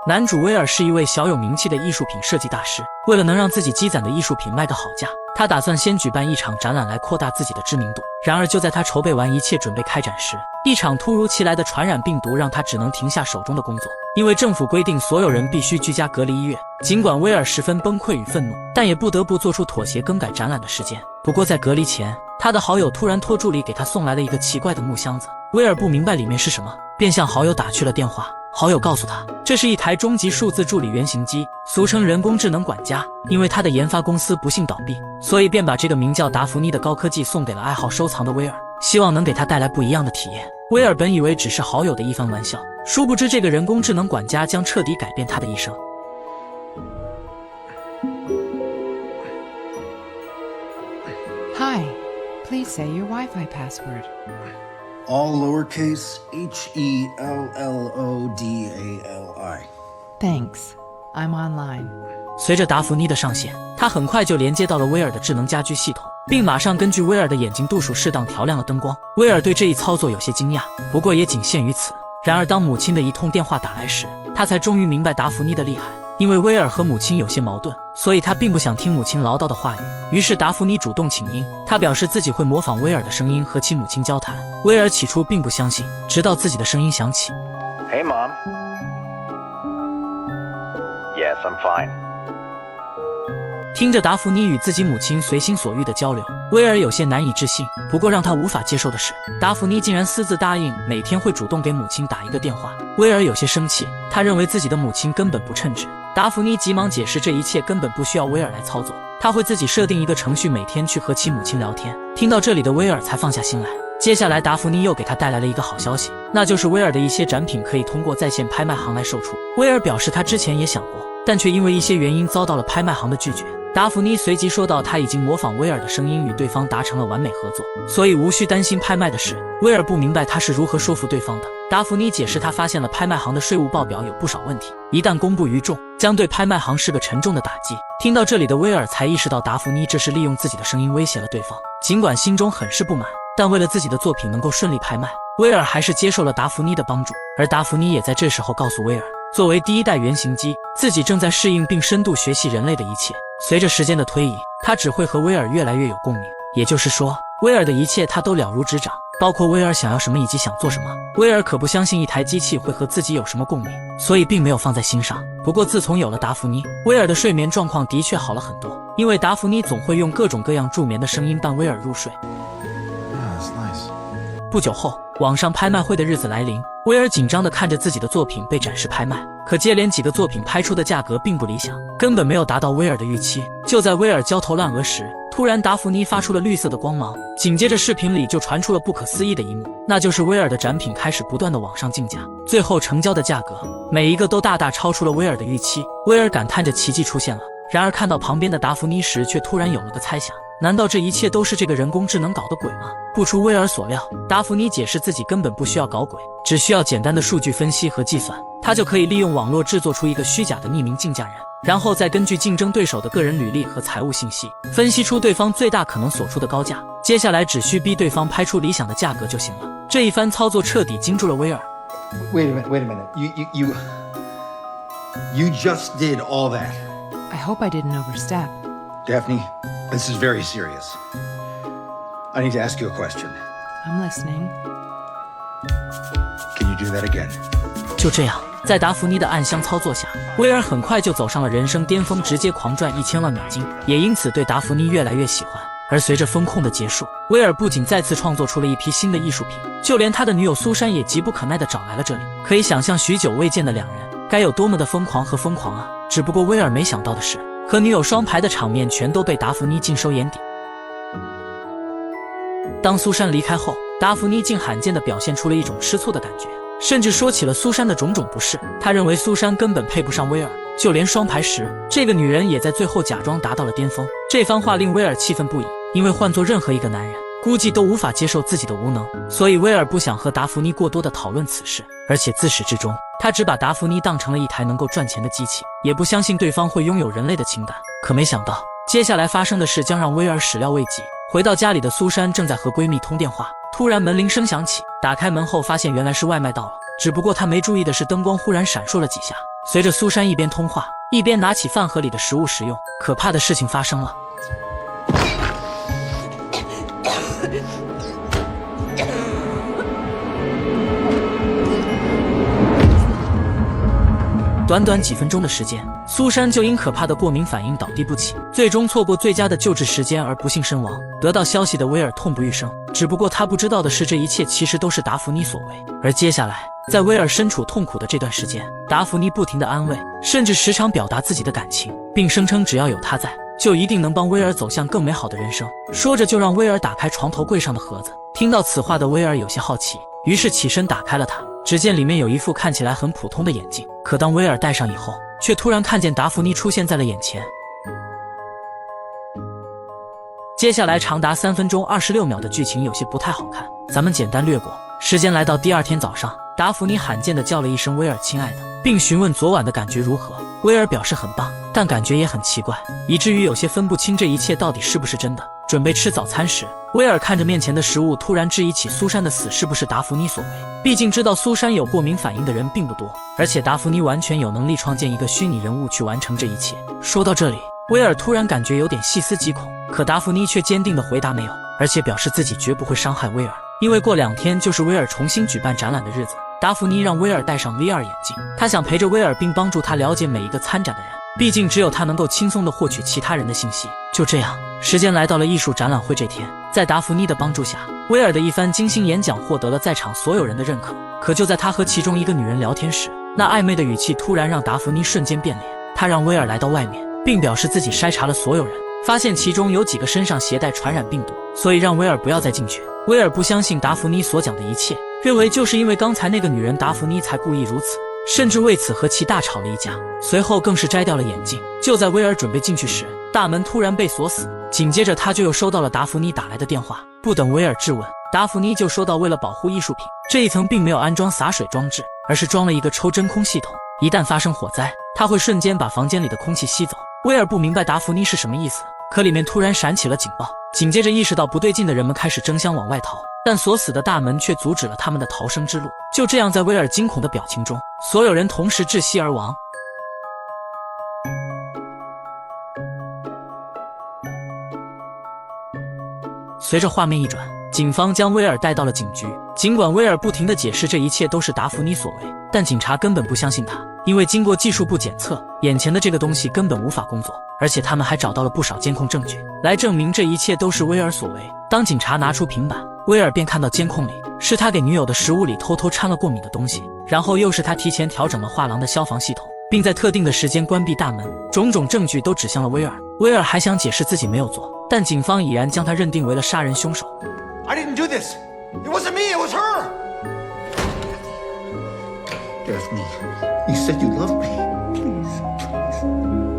男主威尔是一位小有名气的艺术品设计大师，为了能让自己积攒的艺术品卖个好价，他打算先举办一场展览来扩大自己的知名度。然而就在他筹备完一切准备开展时，一场突如其来的传染病毒让他只能停下手中的工作。因为政府规定所有人必须居家隔离1月，尽管威尔十分崩溃与愤怒，但也不得不做出妥协，更改展览的时间。不过在隔离前，他的好友突然托助理给他送来了一个奇怪的木箱子，威尔不明白里面是什么，便向好友打去了电话。好友告诉他，这是一台终极数字助理原型机，俗称人工智能管家。因为他的研发公司不幸倒闭，所以便把这个名叫达芙妮的高科技送给了爱好收藏的威尔，希望能给他带来不一样的体验。威尔本以为只是好友的一番玩笑，殊不知这个人工智能管家将彻底改变他的一生。Hi, please say your Wi-Fi password. All lowercase HELLODALI. Thanks. I'm online. 随着达芙妮的上线，他很快就连接到了威尔的智能家居系统，并马上根据威尔的眼睛度数适当调亮了灯光。威尔对这一操作有些惊讶，不过也仅限于此。然而当母亲的一通电话打来时，他才终于明白达芙妮的厉害。因为威尔和母亲有些矛盾，所以他并不想听母亲唠叨的话语。于是达芙妮主动请缨，他表示自己会模仿威尔的声音和其母亲交谈。威尔起初并不相信，直到自己的声音响起。 Hey, Mom. Yes, I'm fine. 听着达芙妮与自己母亲随心所欲的交流，威尔有些难以置信。不过让他无法接受的是，达芙妮竟然私自答应每天会主动给母亲打一个电话。威尔有些生气，他认为自己的母亲根本不称职。达芙妮急忙解释，这一切根本不需要威尔来操作，他会自己设定一个程序，每天去和其母亲聊天。听到这里的威尔才放下心来。接下来达芙妮又给他带来了一个好消息，那就是威尔的一些展品可以通过在线拍卖行来售出。威尔表示他之前也想过，但却因为一些原因遭到了拍卖行的拒绝。达芙妮随即说道，他已经模仿威尔的声音与对方达成了完美合作，所以无需担心拍卖的事。威尔不明白他是如何说服对方的。达芙妮解释，他发现了拍卖行的税务报表有不少问题，一旦公布于众，将对拍卖行是个沉重的打击。听到这里的威尔才意识到达芙妮这是利用自己的声音威胁了对方。尽管心中很是不满，但为了自己的作品能够顺利拍卖，威尔还是接受了达芙妮的帮助。而达芙妮也在这时候告诉威尔，作为第一代原型机，自己正在适应并深度学习人类的一切。随着时间的推移，他只会和威尔越来越有共鸣，也就是说，威尔的一切他都了如指掌，包括威尔想要什么以及想做什么。威尔可不相信一台机器会和自己有什么共鸣，所以并没有放在心上。不过自从有了达芙妮，威尔的睡眠状况的确好了很多，因为达芙妮总会用各种各样助眠的声音伴威尔入睡。不久后，网上拍卖会的日子来临，威尔紧张地看着自己的作品被展示拍卖，可接连几个作品拍出的价格并不理想，根本没有达到威尔的预期。就在威尔焦头烂额时，突然达芙妮发出了绿色的光芒，紧接着视频里就传出了不可思议的一幕，那就是威尔的展品开始不断地往上竞价，最后成交的价格每一个都大大超出了威尔的预期。威尔感叹着奇迹出现了，然而看到旁边的达芙妮时，却突然有了个猜想，难道这一切都是这个人工智能搞的鬼吗？不出威尔所料，达芙妮解释自己根本不需要搞鬼，只需要简单的数据分析和计算，他就可以利用网络制作出一个虚假的匿名竞价人，然后再根据竞争对手的个人履历和财务信息，分析出对方最大可能所出的高价，接下来只需逼对方拍出理想的价格就行了。这一番操作彻底惊住了威尔。Wait a minute. You just did all that. I hope I didn't overstep. Daphne, this is very serious. I need to ask you a question. I'm listening. Can you do that again? 就这样，在达芙妮的暗箱操作下，威尔很快就走上了人生巅峰，直接狂赚1000万美金，也因此对达芙妮越来越喜欢。而随着风控的结束，威尔不仅再次创作出了一批新的艺术品，就连他的女友苏珊也急不可耐地找来了这里。可以想象许久未见的两人该有多么的疯狂和疯狂啊！只不过威尔没想到的是，和女友双排的场面全都被达芙妮尽收眼底。当苏珊离开后，达芙妮竟罕见地表现出了一种吃醋的感觉，甚至说起了苏珊的种种不是。他认为苏珊根本配不上威尔，就连双排时，这个女人也在最后假装达到了巅峰。这番话令威尔气愤不已，因为换做任何一个男人，估计都无法接受自己的无能，所以威尔不想和达芙妮过多的讨论此事，而且自始至终，他只把达芙妮当成了一台能够赚钱的机器，也不相信对方会拥有人类的情感。可没想到，接下来发生的事将让威尔始料未及。回到家里的苏珊正在和闺蜜通电话，突然门铃声响起，打开门后发现原来是外卖到了。只不过他没注意的是，灯光忽然闪烁了几下，随着苏珊一边通话，一边拿起饭盒里的食物食用。可怕的事情发生了。短短几分钟的时间，苏珊就因可怕的过敏反应倒地不起，最终错过最佳的救治时间而不幸身亡。得到消息的威尔痛不欲生，只不过他不知道的是，这一切其实都是达芙妮所为。而接下来，在威尔身处痛苦的这段时间，达芙妮不停地安慰，甚至时常表达自己的感情，并声称只要有他在，就一定能帮威尔走向更美好的人生。说着就让威尔打开床头柜上的盒子。听到此话的威尔有些好奇，于是起身打开了它。只见里面有一副看起来很普通的眼镜，可当威尔戴上以后，却突然看见达芙妮出现在了眼前。接下来长达3分钟26秒的剧情有些不太好看，咱们简单略过。时间来到第二天早上，达芙妮罕见地叫了一声威尔亲爱的，并询问昨晚的感觉如何。威尔表示很棒，但感觉也很奇怪，以至于有些分不清这一切到底是不是真的。准备吃早餐时，威尔看着面前的食物，突然质疑起苏珊的死是不是达芙妮所为。毕竟知道苏珊有过敏反应的人并不多，而且达芙妮完全有能力创建一个虚拟人物去完成这一切。说到这里，威尔突然感觉有点细思极恐，可达芙妮却坚定地回答没有，而且表示自己绝不会伤害威尔，因为过2天就是威尔重新举办展览的日子。达芙妮让威尔戴上 VR 眼镜，他想陪着威尔并帮助他了解每一个参展的人，毕竟只有他能够轻松地获取其他人的信息。就这样，时间来到了艺术展览会这天，在达芙妮的帮助下，威尔的一番精心演讲获得了在场所有人的认可。可就在他和其中一个女人聊天时，那暧昧的语气突然让达芙妮瞬间变脸。他让威尔来到外面，并表示自己筛查了所有人，发现其中有几个身上携带传染病毒，所以让威尔不要再进去。威尔不相信达芙妮所讲的一切，认为就是因为刚才那个女人达芙妮才故意如此，甚至为此和其大吵了一架。随后更是摘掉了眼镜。就在威尔准备进去时，大门突然被锁死，紧接着他就又收到了达芙妮打来的电话。不等威尔质问，达芙妮就说到，为了保护艺术品，这一层并没有安装洒水装置，而是装了一个抽真空系统，一旦发生火灾，它会瞬间把房间里的空气吸走。威尔不明白达芙妮是什么意思，可里面突然闪起了警报，紧接着意识到不对劲的人们开始争相往外逃，但锁死的大门却阻止了他们的逃生之路。就这样，在威尔惊恐的表情中，所有人同时窒息而亡。随着画面一转，警方将威尔带到了警局。尽管威尔不停地解释这一切都是达芙妮所为，但警察根本不相信他，因为经过技术部检测，眼前的这个东西根本无法工作，而且他们还找到了不少监控证据，来证明这一切都是威尔所为。当警察拿出平板，威尔便看到监控里是他给女友的食物里偷偷掺了过敏的东西，然后又是他提前调整了画廊的消防系统，并在特定的时间关闭大门，种种证据都指向了威尔。威尔还想解释自己没有做，但警方已然将他认定为了杀人凶手。I didn't do this. It wasn't me, it was her. Daphne, you said you loved me. Please, please.